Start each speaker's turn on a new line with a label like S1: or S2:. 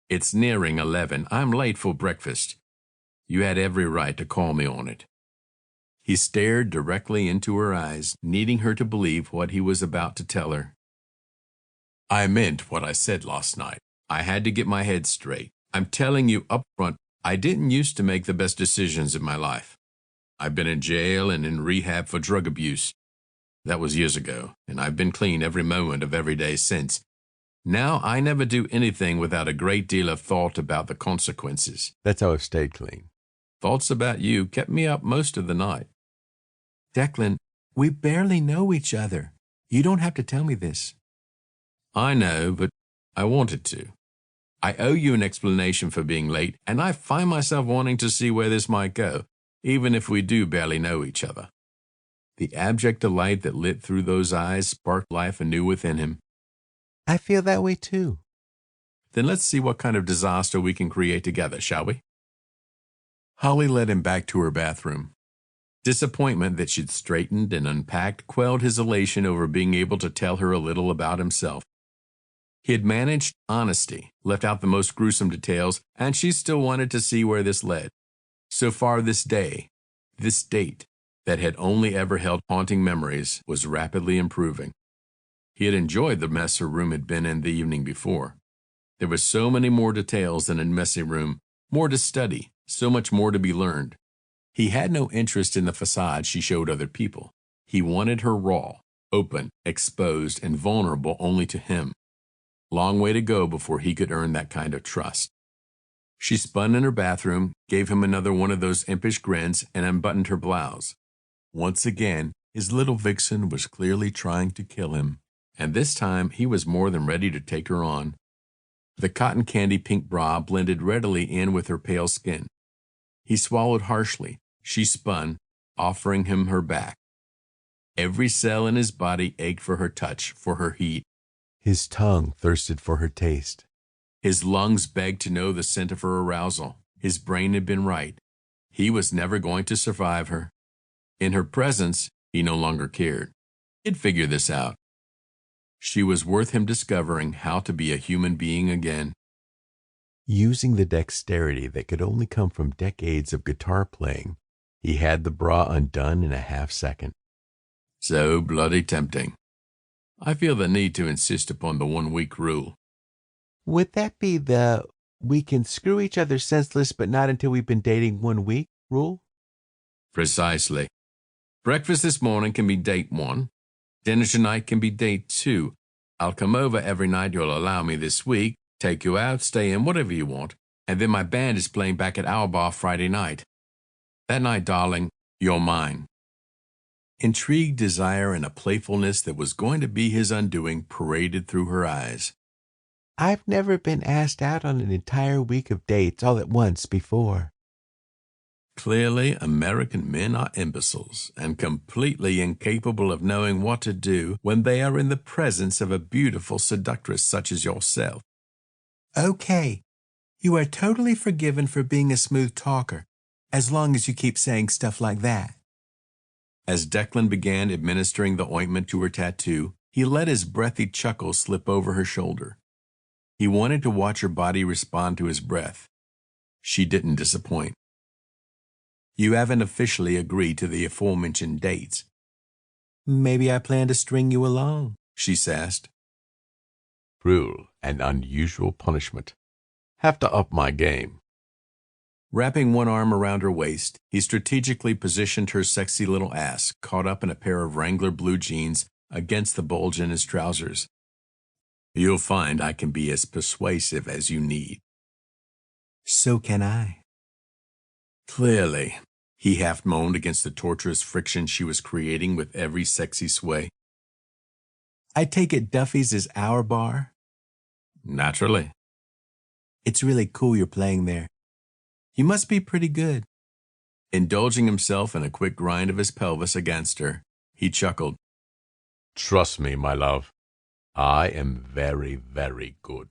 S1: It's nearing 11. I'm late for breakfast. You had every right to call me on it. He stared directly into her eyes, needing her to believe what he was about to tell her. I meant what I said last night. I had to get my head straight. I'm telling you up front, I didn't used to make the best decisions in my life. I've been in jail and in rehab for drug abuse. That was years ago, and I've been clean every moment of every day since. Now I never do anything without a great deal of thought about the consequences.
S2: That's how I've stayed clean.
S1: Thoughts about you kept me up most of the night.
S3: Declan, we barely know each other. You don't have to tell me this.
S1: I know, but I wanted to. I owe you an explanation for being late, and I find myself wanting to see where this might go, even if we do barely know each other. The abject delight that lit through those eyes sparked life anew within him.
S3: I feel that way too.
S1: Then let's see what kind of disaster we can create together, shall we? Holly led him back to her bathroom. Disappointment that she'd straightened and unpacked quelled his elation over being able to tell her a little about himself. He had managed honesty, left out the most gruesome details, and she still wanted to see where this led. So far this day, this date, that had only ever held haunting memories, was rapidly improving. He had enjoyed the mess her room had been in the evening before. There were so many more details than a messy room, more to study, so much more to be learned. He had no interest in the facade she showed other people. He wanted her raw, open, exposed, and vulnerable only to him. Long way to go before he could earn that kind of trust. She spun in her bathroom, gave him another one of those impish grins, and unbuttoned her blouse. Once again, his little vixen was clearly trying to kill him, and this time he was more than ready to take her on. The cotton candy pink bra blended readily in with her pale skin. He swallowed harshly. She spun, offering him her back. Every cell in his body ached for her touch, for her heat.
S2: His tongue thirsted for her taste.
S1: His lungs begged to know the scent of her arousal. His brain had been right. He was never going to survive her. In her presence, he no longer cared. He'd figure this out. She was worth him discovering how to be a human being again.
S2: Using the dexterity that could only come from decades of guitar playing, he had the bra undone in a half-second.
S1: So bloody tempting. I feel the need to insist upon the 1-week rule.
S3: Would that be the we can screw each other senseless but not until we've been dating 1 week rule?
S1: Precisely. Breakfast this morning can be date 1. Dinner tonight can be date 2. I'll come over every night you'll allow me this week, take you out, stay in, whatever you want, and then my band is playing back at our bar Friday night. That night, darling, you're mine. Intrigue, desire, and a playfulness that was going to be his undoing paraded through her eyes.
S3: I've never been asked out on an entire week of dates all at once before.
S1: Clearly, American men are imbeciles and completely incapable of knowing what to do when they are in the presence of a beautiful seductress such as yourself.
S3: Okay, you are totally forgiven for being a smooth talker, as long as you keep saying stuff like that.
S1: As Declan began administering the ointment to her tattoo, he let his breathy chuckle slip over her shoulder. He wanted to watch her body respond to his breath. She didn't disappoint. You haven't officially agreed to the aforementioned dates.
S3: Maybe I plan to string you along,
S1: she sassed.
S2: Cruel and unusual punishment. Have to up my game.
S1: Wrapping one arm around her waist, he strategically positioned her sexy little ass, caught up in a pair of Wrangler blue jeans, against the bulge in his trousers. You'll find I can be as persuasive as you need.
S3: So can I.
S1: Clearly, he half moaned against the torturous friction she was creating with every sexy sway.
S3: I take it Duffy's is our bar?
S1: Naturally.
S3: It's really cool you're playing there. You must be pretty good.
S1: Indulging himself in a quick grind of his pelvis against her, he chuckled.
S2: Trust me, my love. I am very, very good.